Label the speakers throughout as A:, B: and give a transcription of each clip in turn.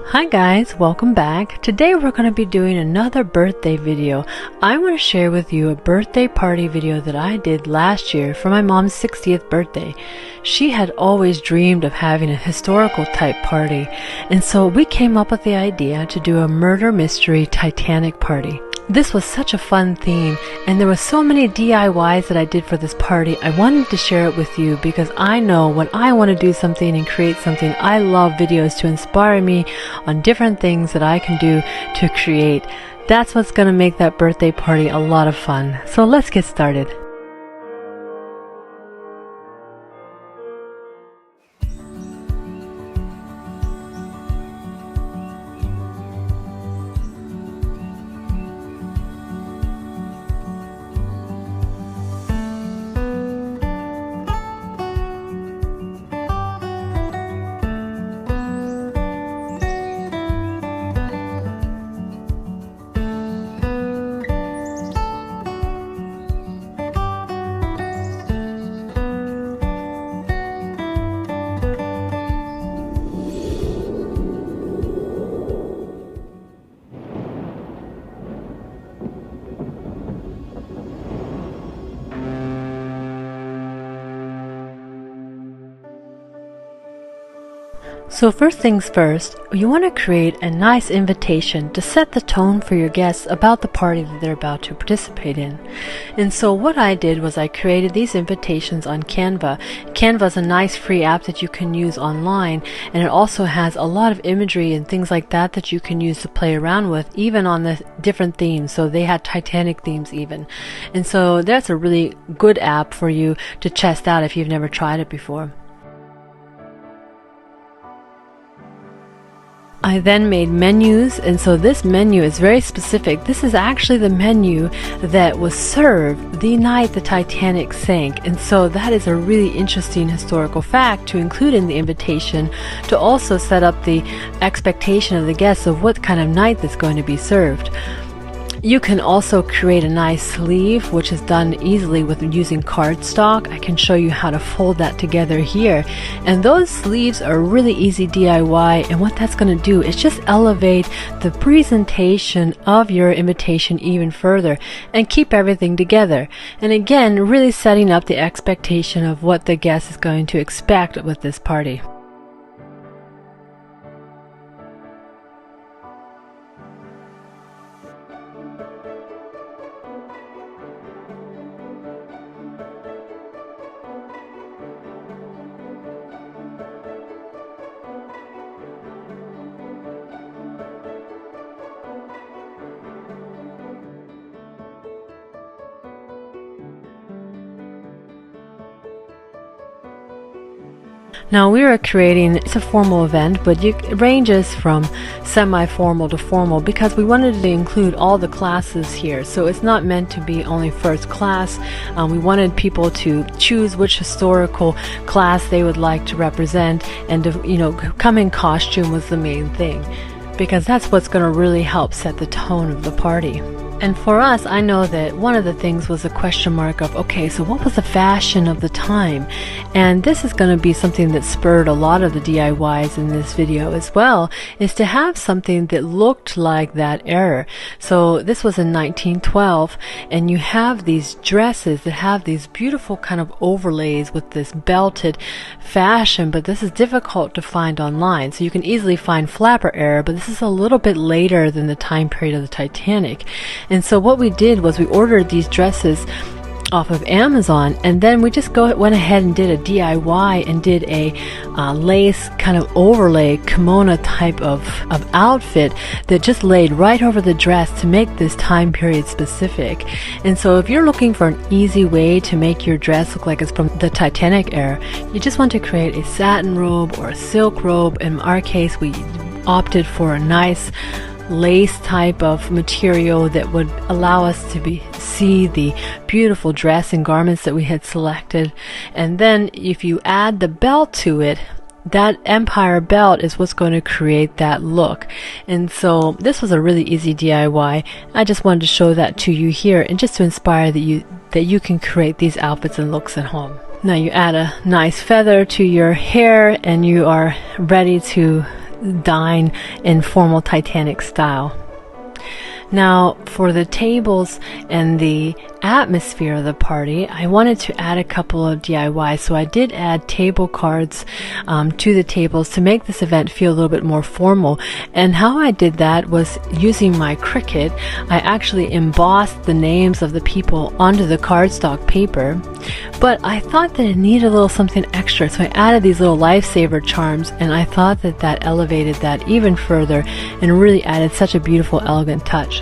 A: Hi guys, welcome back. Today we're going to be doing another birthday video. I want to share with you a birthday party video that I did last year for my mom's 60th birthday. She had always dreamed of having a historical type party, and so we came up with the idea to do a murder mystery Titanic party. This was such a fun theme, and there were so many DIYs that I did for this party. I wanted to share it with you because I know when I want to do something and create something, I love videos to inspire me on different things that I can do to create. That's what's going to make that birthday party a lot of fun. So let's get started. So first things first, you want to create a nice invitation to set the tone for your guests about the party that they're about to participate in. And so what I did was I created these invitations on Canva. Canva is a nice free app that you can use online, and it also has a lot of imagery and things like that that you can use to play around with, even on the different themes. So they had Titanic themes even. And so that's a really good app for you to test out if you've never tried it before. I then made menus, and so this menu is very specific. This is actually the menu that was served the night the Titanic sank, and so that is a really interesting historical fact to include in the invitation, to also set up the expectation of the guests of what kind of night that's going to be served. You can also create a nice sleeve, which is done easily with using cardstock. I can show you how to fold that together here. And those sleeves are really easy DIY, and what that's going to do is just elevate the presentation of your invitation even further and keep everything together. And again, really setting up the expectation of what the guest is going to expect with this party. Now we are creating, it's a formal event, but it ranges from semi-formal to formal because we wanted to include all the classes here. So it's not meant to be only first class. We wanted people to choose which historical class they would like to represent, and to, come in costume was the main thing, because that's what's going to really help set the tone of the party. And for us, I know that one of the things was a question mark of, okay, so what was the fashion of the time? And this is going to be something that spurred a lot of the DIYs in this video as well, is to have something that looked like that era. So this was in 1912, and you have these dresses that have these beautiful kind of overlays with this belted fashion, but this is difficult to find online. So you can easily find flapper era, but this is a little bit later than the time period of the Titanic. And so what we did was we ordered these dresses off of Amazon, and then we just went ahead and did a DIY and did a lace kind of overlay kimono type of outfit that just laid right over the dress to make this time period specific. And so if you're looking for an easy way to make your dress look like it's from the Titanic era, you just want to create a satin robe or a silk robe. In our case, we opted for a nice lace type of material that would allow us to see the beautiful dress and garments that we had selected. And then if you add the belt to it, that empire belt is what's going to create that look. And so this was a really easy DIY. I just wanted to show that to you here, and just to inspire that you can create these outfits and looks at home. Now you add a nice feather to your hair, and you are ready to dine in formal Titanic style. Now, for the tables and the atmosphere of the party, I wanted to add a couple of DIYs. So I did add table cards to the tables to make this event feel a little bit more formal. And how I did that was using my Cricut. I actually embossed the names of the people onto the cardstock paper. But I thought that it needed a little something extra, so I added these little lifesaver charms, and I thought that that elevated that even further and really added such a beautiful, elegant touch.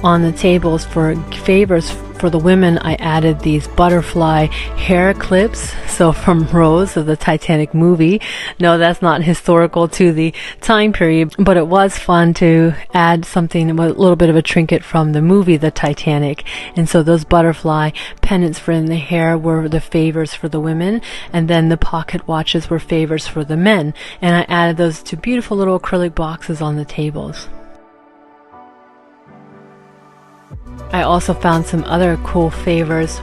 A: On the tables for favors for the women, I added these butterfly hair clips. So from Rose of the Titanic movie. No, that's not historical to the time period, but it was fun to add something, a little bit of a trinket from the movie, The Titanic. And so those butterfly pendants for in the hair were the favors for the women, and then the pocket watches were favors for the men. And I added those two beautiful little acrylic boxes on the tables. I also found some other cool favors,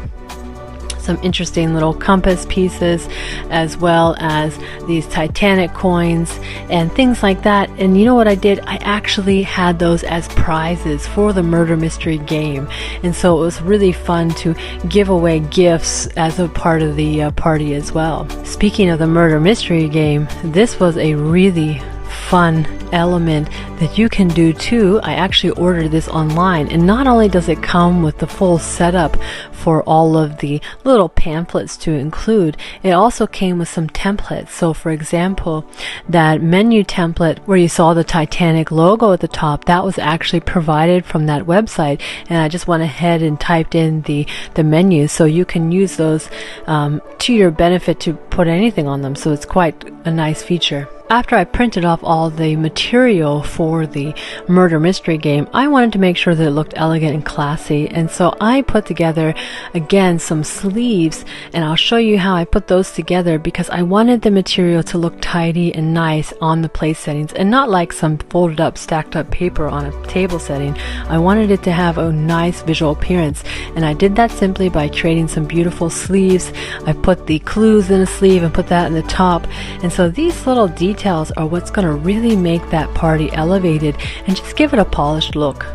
A: some interesting little compass pieces, as well as these Titanic coins and things like that. And you know what I did? I actually had those as prizes for the murder mystery game. And so it was really fun to give away gifts as a part of the party as well. Speaking of the murder mystery game, this was a really fun element that you can do too. I actually ordered this online, and not only does it come with the full setup for all of the little pamphlets to include, it also came with some templates. So for example, that menu template where you saw the Titanic logo at the top, that was actually provided from that website, and I just went ahead and typed in the menus, so you can use those to your benefit to put anything on them. So it's quite a nice feature. After I printed off all the material for the murder mystery game, I wanted to make sure that it looked elegant and classy, and so I put together again some sleeves, and I'll show you how I put those together because I wanted the material to look tidy and nice on the place settings and not like some folded up, stacked up paper on a table setting. I wanted it to have a nice visual appearance, and I did that simply by creating some beautiful sleeves. I put the clues in a sleeve and put that in the top, and so these little details are what's going to really make that party elevated and just give it a polished look.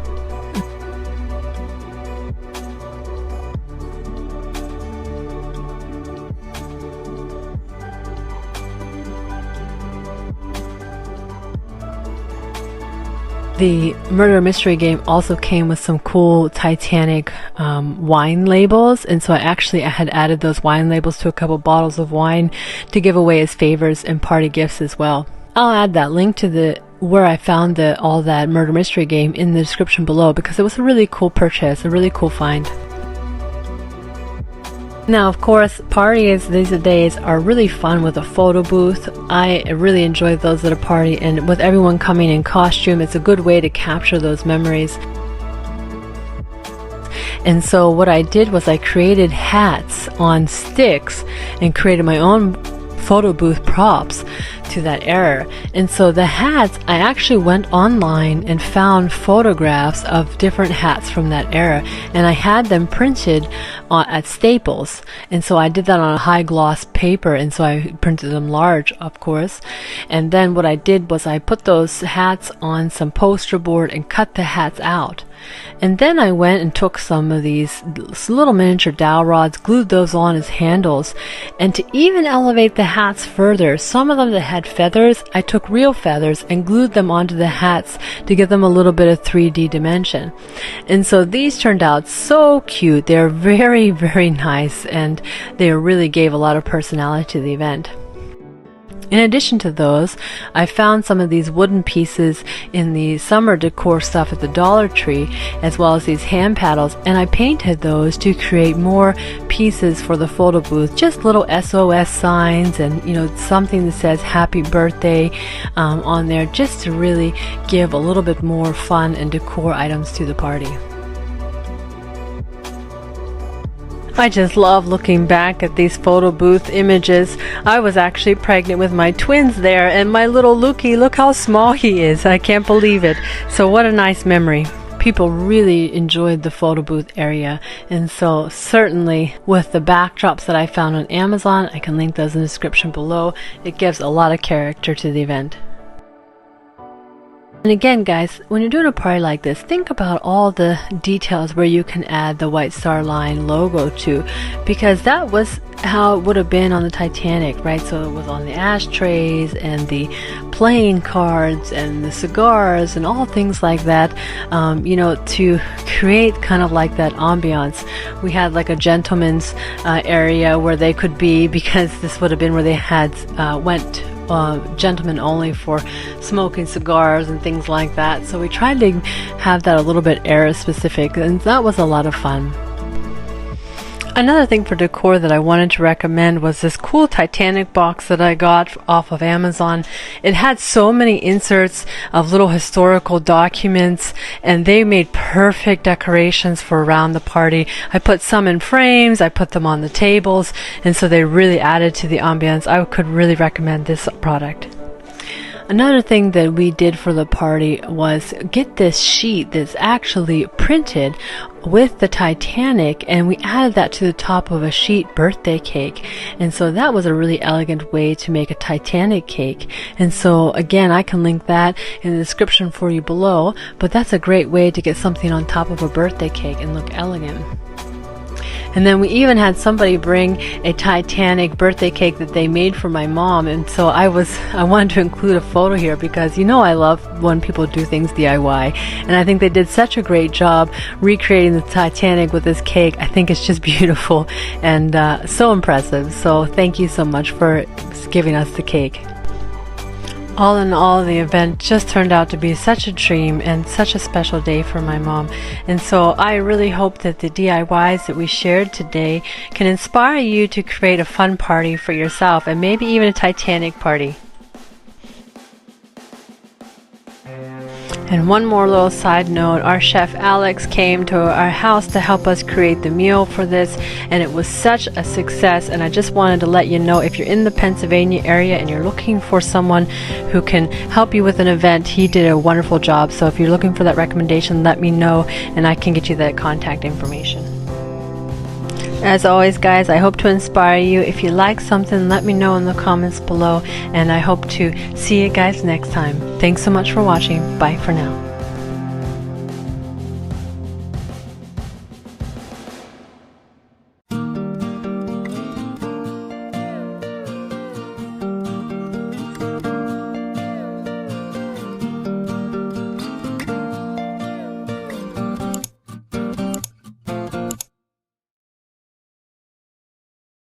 A: The murder mystery game also came with some cool Titanic wine labels, and so I had added those wine labels to a couple bottles of wine to give away as favors and party gifts as well. I'll add that link to where I found all that murder mystery game in the description below because it was a really cool purchase, a really cool find. Now, of course, parties these days are really fun with a photo booth. I really enjoy those at a party, and with everyone coming in costume, it's a good way to capture those memories. And so what I did was I created hats on sticks and created my own photo booth props to that era. And so the hats, I actually went online and found photographs of different hats from that era, and I had them printed at Staples. And so I did that on a high gloss paper, and so I printed them large, of course. And then what I did was I put those hats on some poster board and cut the hats out. And then I went and took some of these little miniature dowel rods, glued those on as handles, and to even elevate the hats further, some of them that had feathers, I took real feathers and glued them onto the hats to give them a little bit of 3D dimension. And so these turned out so cute. They're very, very nice, and they really gave a lot of personality to the event. In addition to those, I found some of these wooden pieces in the summer decor stuff at the Dollar Tree, as well as these hand paddles, and I painted those to create more pieces for the photo booth, just little SOS signs and something that says happy birthday on there, just to really give a little bit more fun and decor items to the party. I just love looking back at these photo booth images. I was actually pregnant with my twins there, and my little Lukey, look how small he is. I can't believe it. So what a nice memory. people really enjoyed the photo booth area. And so certainly with the backdrops that I found on Amazon, I can link those in the description below. It gives a lot of character to the event. And again, guys, when you're doing a party like this, think about all the details where you can add the White Star Line logo to, because that was how it would have been on the Titanic, right? So it was on the ashtrays and the playing cards and the cigars and all things like that, you know, to create kind of like that ambiance. We had like a gentleman's area where they could be, because this would have been where they had gentlemen only for smoking cigars and things like that. So we tried to have that a little bit era specific, and that was a lot of fun. Another thing for decor that I wanted to recommend was this cool Titanic box that I got off of Amazon. It had so many inserts of little historical documents, and they made perfect decorations for around the party. I put some in frames, I put them on the tables, and so they really added to the ambience. I could really recommend this product. Another thing that we did for the party was get this sheet that's actually printed with the Titanic, and we added that to the top of a sheet birthday cake. And so that was a really elegant way to make a Titanic cake. And so again, I can link that in the description for you below, but that's a great way to get something on top of a birthday cake and look elegant. And then we even had somebody bring a Titanic birthday cake that they made for my mom, and so I wanted to include a photo here, because you know I love when people do things DIY, and I think they did such a great job recreating the Titanic with this cake. I think it's just beautiful and so impressive. So thank you so much for giving us the cake. All in all, the event just turned out to be such a dream and such a special day for my mom. And so I really hope that the DIYs that we shared today can inspire you to create a fun party for yourself, and maybe even a Titanic party. And one more little side note, our chef Alex came to our house to help us create the meal for this, and it was such a success. And I just wanted to let you know, if you're in the Pennsylvania area and you're looking for someone who can help you with an event, he did a wonderful job. So if you're looking for that recommendation, let me know and I can get you that contact information. As always, guys, I hope to inspire you. If you like something, let me know in the comments below, and I hope to see you guys next time. Thanks so much for watching. Bye for now.